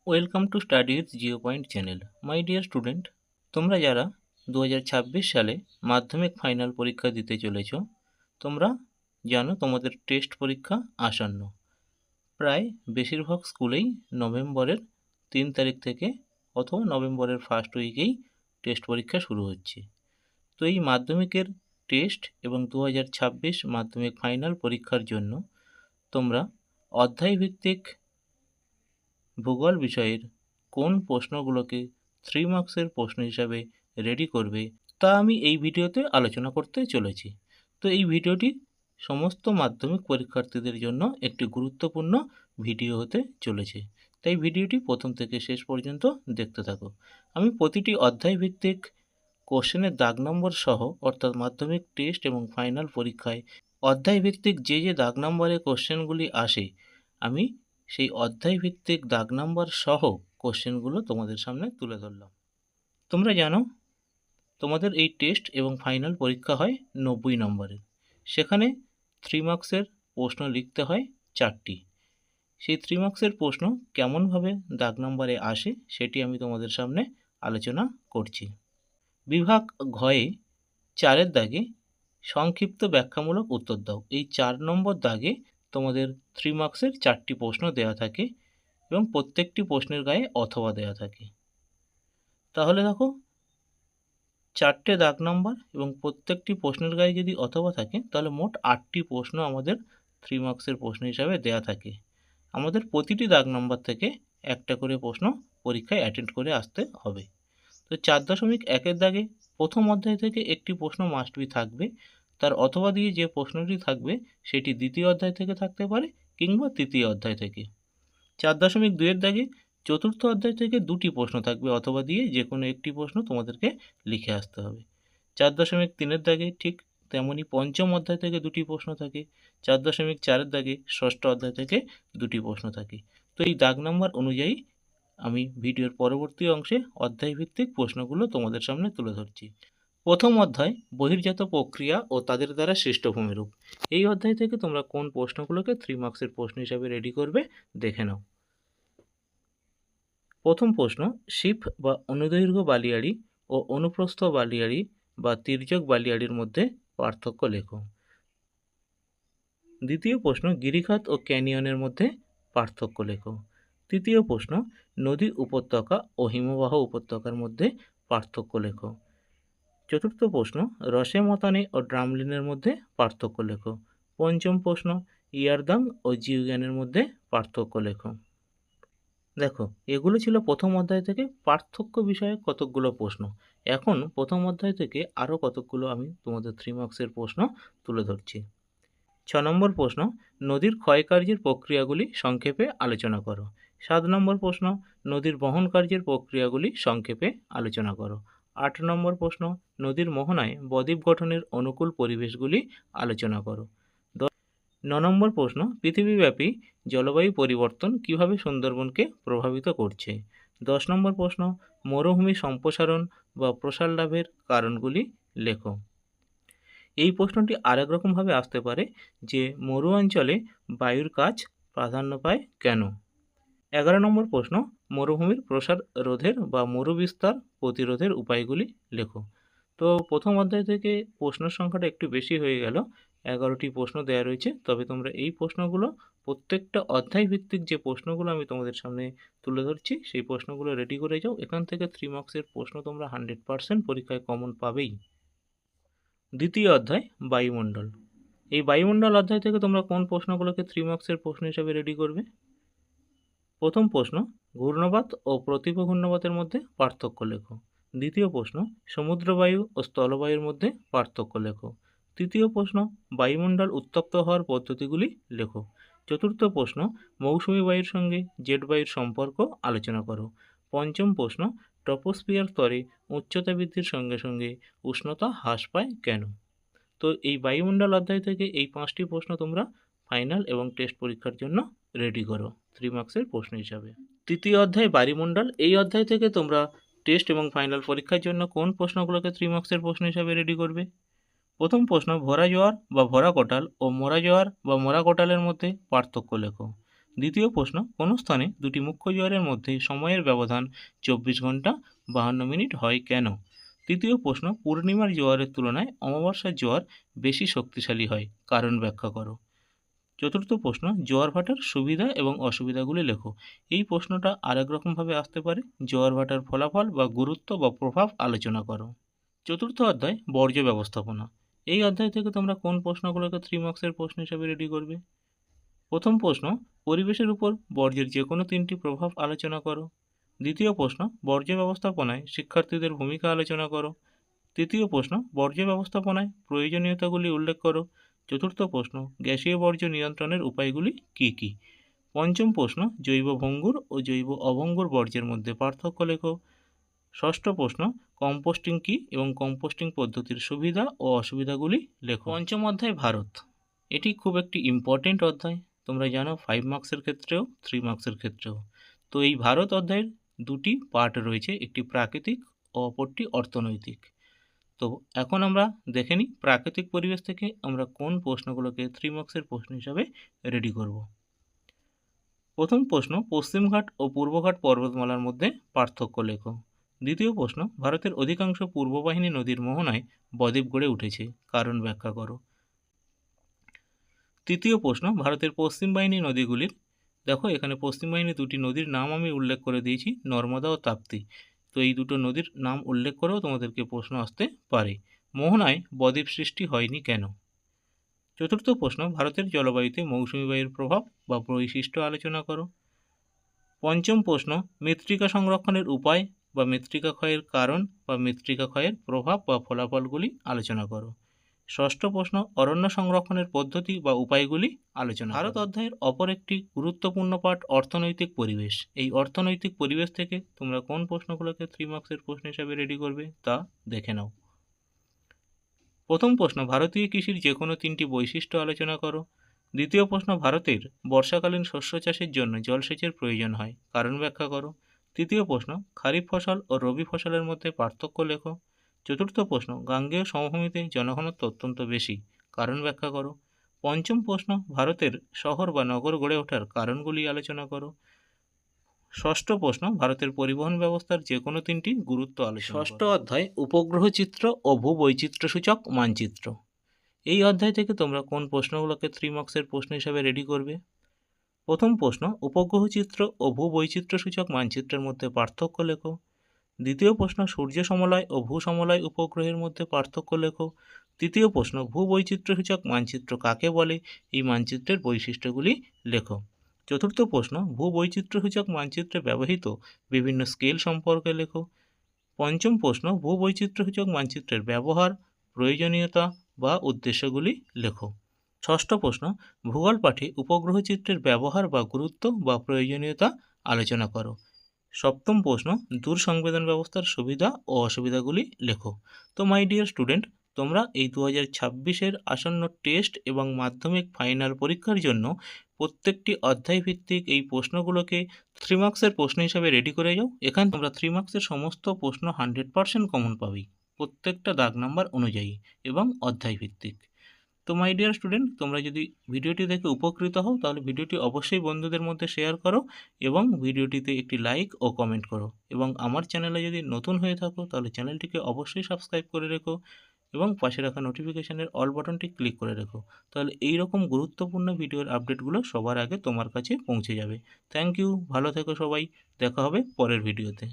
Welcome to study with Jio point channel. My dear student, তোমরা যারা 2026 সালে মাধ্যমিক ফাইনাল পরীক্ষা দিতে চলেছ, তোমরা জানো তোমাদের টেস্ট পরীক্ষা আসন্ন। প্রায় বেশিরভাগ স্কুলেই নভেম্বরের 3 তারিখ থেকে অথবা নভেম্বরের ফার্স্ট উইকেই টেস্ট পরীক্ষা শুরু হচ্ছে। তো এই মাধ্যমিকের টেস্ট এবং 2026 মাধ্যমিক ফাইনাল পরীক্ষার জন্য তোমরা অধ্যায়ভিত্তিক ভূগোল বিষয়ের কোন প্রশ্নগুলোকে 3 মার্কসের প্রশ্ন হিসাবে রেডি করবে তা আমি এই ভিডিওতে আলোচনা করতে চলেছি। তো এই ভিডিওটি সমস্ত মাধ্যমিক পরীক্ষার্থীদের জন্য একটি গুরুত্বপূর্ণ ভিডিও হতে চলেছে, তাই ভিডিওটি প্রথম থেকে শেষ পর্যন্ত দেখতে থাকো। আমি প্রতিটি অধ্যায়ভিত্তিক কোশ্চেনের দাগ নম্বর সহ, অর্থাৎ মাধ্যমিক টেস্ট এবং ফাইনাল পরীক্ষায় অধ্যায়ভিত্তিক যে দাগ নম্বরে কোশ্চেনগুলি আসে, আমি সেই অধ্যায়ভিত্তিক দাগ নাম্বার সহ কোশ্চেনগুলো তোমাদের সামনে তুলে ধরলাম। তোমরা জানো তোমাদের এই টেস্ট এবং ফাইনাল পরীক্ষা হয় 90 নম্বরের। সেখানে 3 মার্কসের প্রশ্ন লিখতে হয় 4টি। সেই 3 মার্কসের প্রশ্ন কেমনভাবে দাগ নম্বরে আসে সেটি আমি তোমাদের সামনে আলোচনা করছি। বিভাগ ঘয়ে 4-এর দাগে সংক্ষিপ্ত ব্যাখ্যামূলক উত্তর দাও। এই 4 নম্বর দাগে তোমাদের 3 মার্কসের 4টি প্রশ্ন দেওয়া থাকে এবং প্রত্যেকটি প্রশ্নের গায়ে অথবা দেওয়া থাকে। তাহলে দেখো, 4টে দাগ নম্বর এবং প্রত্যেকটি প্রশ্নের গায়ে যদি অথবা থাকে, তাহলে মোট 8টি প্রশ্ন আমাদের 3 মার্কসের প্রশ্ন হিসাবে দেওয়া থাকে। আমাদের প্রতিটি দাগ নম্বর থেকে একটা করে প্রশ্ন পরীক্ষায় অ্যাটেন্ড করে আসতে হবে। তো 4.1-এর দাগে প্রথম অধ্যায় থেকে একটি প্রশ্ন মাস্ট বি থাকবে। তার অথবা দিয়ে যে প্রশ্নটি থাকবে সেটি দ্বিতীয় অধ্যায় থেকে থাকতে পারে কিংবা তৃতীয় অধ্যায় থেকে। 4.2-এর দাগে চতুর্থ অধ্যায় থেকে 2টি প্রশ্ন থাকবে অথবা দিয়ে যে কোনো একটি প্রশ্ন তোমাদেরকে লিখে আসতে হবে। 4.3-এর দাগে ঠিক তেমনই পঞ্চম অধ্যায় থেকে 2টি প্রশ্ন থাকে। 4.4-এর দাগে ষষ্ঠ অধ্যায় থেকে 2টি প্রশ্ন থাকে। তো এই দাগ নাম্বার অনুযায়ী আমি ভিডিওর পরবর্তী অংশে অধ্যায়ভিত্তিক প্রশ্নগুলো তোমাদের সামনে তুলে ধরছি। প্রথম অধ্যায় বহির্জাত প্রক্রিয়া ও তাদের দ্বারা সৃষ্ট ভূমিরূপ। এই অধ্যায় থেকে তোমরা কোন প্রশ্নগুলোকে 3 মার্কসের প্রশ্ন হিসাবে রেডি করবে দেখে নাও। প্রথম প্রশ্ন, শিফ বা অনুদৈর্ঘ্য বালিয়াড়ি ও অনুপ্রস্থ বালিয়াড়ি বা তির্যক বালিয়াড়ির মধ্যে পার্থক্য লেখো। দ্বিতীয় প্রশ্ন, গিরিখাত ও ক্যানিয়নের মধ্যে পার্থক্য লেখো। তৃতীয় প্রশ্ন, নদী উপত্যকা ও হিমবাহ উপত্যকার মধ্যে পার্থক্য লেখো। চতুর্থ প্রশ্ন, রসে মতানে ও ড্রামলিনের মধ্যে পার্থক্য লেখো। পঞ্চম প্রশ্ন, ইয়ারদাং ও জিউগ্যানের মধ্যে পার্থক্য লেখো। দেখো, এগুলো ছিল প্রথম অধ্যায় থেকে পার্থক্য বিষয়ে কতকগুলো প্রশ্ন। এখন প্রথম অধ্যায় থেকে আরও কতকগুলো আমি তোমাদের 3 মার্কসের প্রশ্ন তুলে ধরছি। 6 নম্বর প্রশ্ন, নদীর ক্ষয়কার্যের প্রক্রিয়াগুলি সংক্ষেপে আলোচনা করো। 7 নম্বর প্রশ্ন, নদীর বহন কার্যের প্রক্রিয়াগুলি সংক্ষেপে আলোচনা করো। 8 নম্বর প্রশ্ন, নদীর মোহনায় বদ্বীপ গঠনের অনুকূল পরিবেশগুলি আলোচনা করো। 9 নম্বর প্রশ্ন, পৃথিবীব্যাপী জলবায়ু পরিবর্তন কিভাবে সুন্দরবনকে প্রভাবিত করছে। 10 নম্বর প্রশ্ন, মরুভূমি সম্প্রসারণ বা প্রসার লাভের কারণগুলি লেখো। এই প্রশ্নটি আরেক রকমভাবে আসতে পারে যে মরু অঞ্চলে বায়ুর কাজ প্রাধান্য পায় কেন। 11 নম্বর প্রশ্ন, মরুভূমির প্রসার রোধের বা মরু বিস্তার প্রতিরোধের উপায়গুলি লেখো। তো প্রথম অধ্যায় থেকে প্রশ্নের সংখ্যাটা একটু বেশি হয়ে গেল, 11টি প্রশ্ন দেওয়া রয়েছে। তবে তোমরা এই প্রশ্নগুলো প্রত্যেকটা অধ্যায় ভিত্তিক যে প্রশ্নগুলো আমি তোমাদের সামনে তুলে ধরছি সেই প্রশ্নগুলো রেডি করে যাও। এখান থেকে 3 মার্কসের প্রশ্ন তোমরা 100% পরীক্ষায় কমন পাবেই। দ্বিতীয় অধ্যায় বায়ুমণ্ডল। এই বায়ুমণ্ডল অধ্যায় থেকে তোমরা কোন প্রশ্নগুলোকে 3 মার্কসের প্রশ্ন হিসাবে রেডি করবে। প্রথম প্রশ্ন, ঘূর্ণবাত ও প্রতিভ ঘূর্ণবাতের মধ্যে পার্থক্য লেখো। দ্বিতীয় প্রশ্ন, সমুদ্রবায়ু ও স্থলবায়ুর মধ্যে পার্থক্য লেখো। তৃতীয় প্রশ্ন, বায়ুমণ্ডল উত্তপ্ত হওয়ার পদ্ধতিগুলি লেখো। চতুর্থ প্রশ্ন, মৌসুমী বায়ুর সঙ্গে জেট বায়ুর সম্পর্ক আলোচনা করো। পঞ্চম প্রশ্ন, ট্রপোস্ফিয়ার স্তরে উচ্চতা বৃদ্ধির সঙ্গে সঙ্গে উষ্ণতা হ্রাস পায় কেন। তো এই বায়ুমণ্ডল অধ্যায় থেকে এই 5টি প্রশ্ন তোমরা ফাইনাল এবং টেস্ট পরীক্ষার জন্য রেডি করো 3 মার্কসের প্রশ্ন হিসাবে। তৃতীয় অধ্যায় বায়ুমণ্ডল। এই অধ্যায় থেকে তোমরা টেস্ট এবং ফাইনাল পরীক্ষার জন্য কোন প্রশ্নগুলোকে 3 মার্কসের প্রশ্ন হিসাবে রেডি করবে। প্রথম প্রশ্ন, ভরা জোয়ার বা ভরা কোটাল ও মরা জোয়ার বা মরা কোটালের মধ্যে পার্থক্য লেখো। দ্বিতীয় প্রশ্ন, কোনো স্থানে দুটি মুখ্য জোয়ারের মধ্যে সময়ের ব্যবধান 24 ঘন্টা 52 মিনিট হয় কেন? তৃতীয় প্রশ্ন, পূর্ণিমার জোয়ারের তুলনায় অমাবস্যার জোয়ার বেশি শক্তিশালী হয়, কারণ ব্যাখ্যা করো। চতুর্থ প্রশ্ন, জোয়ার ভাটার সুবিধা এবং অসুবিধাগুলি লেখো। এই প্রশ্নটা আরেক রকমভাবে আসতে পারে, জোয়ার ভাটার ফলাফল বা গুরুত্ব বা প্রভাব আলোচনা করো। চতুর্থ অধ্যায়, বর্জ্য ব্যবস্থাপনা। এই অধ্যায় থেকে তোমরা কোন প্রশ্নগুলোকে 3 মার্কসের প্রশ্ন হিসাবে রেডি করবে? প্রথম প্রশ্ন, পরিবেশের উপর বর্জ্যের যে কোনো 3টি প্রভাব আলোচনা করো। দ্বিতীয় প্রশ্ন, বর্জ্য ব্যবস্থাপনায় শিক্ষার্থীদের ভূমিকা আলোচনা করো। তৃতীয় প্রশ্ন, বর্জ্য ব্যবস্থাপনায় প্রয়োজনীয়তাগুলি উল্লেখ করো। চতুর্থ প্রশ্ন, গ্যাসীয় বর্জ্য নিয়ন্ত্রণের উপায়গুলি কী কী? পঞ্চম প্রশ্ন, জৈব ভঙ্গুর ও জৈব অভঙ্গুর বর্জ্যের মধ্যে পার্থক্য লেখো। ষষ্ঠ প্রশ্ন, কম্পোস্টিং কী এবং কম্পোস্টিং পদ্ধতির সুবিধা ও অসুবিধাগুলি লেখো। পঞ্চম অধ্যায়, ভারত। এটি খুব একটি ইম্পর্টেন্ট অধ্যায়, তোমরা জানো 5 মার্কসের ক্ষেত্রেও 3 মার্কসের ক্ষেত্রেও। তো এই ভারত অধ্যায়ের দুটি পার্ট রয়েছে, একটি প্রাকৃতিক ও অপরটি অর্থনৈতিক। তো এখন আমরা দেখে নিই প্রাকৃতিক পরিবেশ থেকে আমরা কোন প্রশ্নগুলোকে 3 মার্কসের প্রশ্ন হিসাবে রেডি করব। প্রথম প্রশ্ন, পশ্চিমঘাট ও পূর্বঘাট পর্বতমালার মধ্যে পার্থক্য লেখো। দ্বিতীয় প্রশ্ন, ভারতের অধিকাংশ পূর্ববাহিনী নদীর মোহনায় বদ্বীপ গড়ে উঠেছে, কারণ ব্যাখ্যা করো। তৃতীয় প্রশ্ন, ভারতের পশ্চিম বাহিনী নদীগুলির, দেখো এখানে পশ্চিম বাহিনী দুটি নদীর নাম আমি উল্লেখ করে দিয়েছি, নর্মদা ও তাপ্তি। তো এই দুটো নদীর নাম উল্লেখ করেও তোমাদেরকে প্রশ্ন আসতে পারে। মোহনায় বদ্বীপ সৃষ্টি হয়নি কেন? চতুর্থ প্রশ্ন, ভারতের জলবায়ুতে মৌসুমী বায়ুর প্রভাব বা বৈশিষ্ট্য আলোচনা করো। পঞ্চম প্রশ্ন, মৃত্তিকা সংরক্ষণের উপায় বা মৃত্তিকা ক্ষয়ের কারণ বা মৃত্তিকা ক্ষয়ের প্রভাব বা ফলাফলগুলি আলোচনা করো। ষষ্ঠ প্রশ্ন, অরণ্য সংরক্ষণের পদ্ধতি বা উপায়গুলি আলোচনা। ভারত অধ্যায়ের অপর একটি গুরুত্বপূর্ণ পাঠ অর্থনৈতিক পরিবেশ। এই অর্থনৈতিক পরিবেশ থেকে তোমরা কোন প্রশ্নগুলোকে 3 মার্কসের প্রশ্ন হিসাবে রেডি করবে তা দেখে নাও। প্রথম প্রশ্ন, ভারতীয় কৃষির যে কোনো 3টি বৈশিষ্ট্য আলোচনা করো। দ্বিতীয় প্রশ্ন, ভারতের বর্ষাকালীন শস্য চাষের জন্য জলসেচের প্রয়োজন হয়, কারণ ব্যাখ্যা করো। তৃতীয় প্রশ্ন, খারিফ ফসল ও রবি ফসলের মধ্যে পার্থক্য লেখো। চতুর্থ প্রশ্ন, গাঙ্গেয় সমভূমিতে জনঘনত্ব অত্যন্ত বেশি, কারণ ব্যাখ্যা করো। পঞ্চম প্রশ্ন, ভারতের শহর বা নগর গড়ে ওঠার কারণগুলি আলোচনা করো। ষষ্ঠ প্রশ্ন, ভারতের পরিবহন ব্যবস্থার যে কোনো 3টি গুরুত্ব আলোচনা করো। ষষ্ঠ অধ্যায়, উপগ্রহ চিত্র ও ভূবৈচিত্র্যসূচক মানচিত্র। এই অধ্যায় থেকে তোমরা কোন প্রশ্নগুলোকে 3 মার্কসের প্রশ্ন হিসাবে রেডি করবে? প্রথম প্রশ্ন, উপগ্রহ চিত্র ও ভূবৈচিত্র্যসূচক মানচিত্রের মধ্যে পার্থক্য লেখো। দ্বিতীয় প্রশ্ন, সূর্য সমলয় ও ভূসমলয় উপগ্রহের মধ্যে পার্থক্য লেখো। তৃতীয় প্রশ্ন, ভূবৈচিত্র্যসূচক মানচিত্র কাকে বলে? এই মানচিত্রের বৈশিষ্ট্যগুলি লেখো। চতুর্থ প্রশ্ন, ভূবৈচিত্র্যসূচক মানচিত্রে ব্যবহৃত বিভিন্ন স্কেল সম্পর্কে লেখো। পঞ্চম প্রশ্ন, ভূবৈচিত্র্যসূচক মানচিত্রের ব্যবহার, প্রয়োজনীয়তা বা উদ্দেশ্যগুলি লেখো। ষষ্ঠ প্রশ্ন, ভূগোল পাঠে উপগ্রহ চিত্রের ব্যবহার বা গুরুত্ব বা প্রয়োজনীয়তা আলোচনা করো। সপ্তম প্রশ্ন, দূর সংবেদন ব্যবস্থার সুবিধা ও অসুবিধাগুলি লেখো। তো মাই ডিয়ার স্টুডেন্ট, তোমরা এই 2026-এর আসন্ন টেস্ট এবং মাধ্যমিক ফাইনাল পরীক্ষার জন্য প্রত্যেকটি অধ্যায় ভিত্তিক এই প্রশ্নগুলোকে 3 মার্কসের প্রশ্ন হিসাবে রেডি করে যাও। এখানে তোমরা 3 মার্কসের সমস্ত প্রশ্ন 100% কমন পাবেই, প্রত্যেকটা দাগ নাম্বার অনুযায়ী এবং অধ্যায় ভিত্তিক। তো মাই ডিয়ার স্টুডেন্ট, তোমরা যদি ভিডিওটি দেখে উপকৃত হও তাহলে ভিডিওটি অবশ্যই বন্ধুদের মধ্যে শেয়ার করো এবং ভিডিওটিতে একটি লাইক ও কমেন্ট করো, এবং আমার চ্যানেলে যদি নতুন হয়ে থাকো তাহলে চ্যানেলটিকে অবশ্যই সাবস্ক্রাইব করে রেখো এবং পাশে রাখা নোটিফিকেশনের অল বাটনটি ক্লিক করে রেখো। তাহলে এই রকম গুরুত্বপূর্ণ ভিডিওর আপডেটগুলো সবার আগে তোমার কাছে পৌঁছে যাবে। থ্যাংক ইউ, ভালো থেকো সবাই, দেখা হবে পরের ভিডিওতে।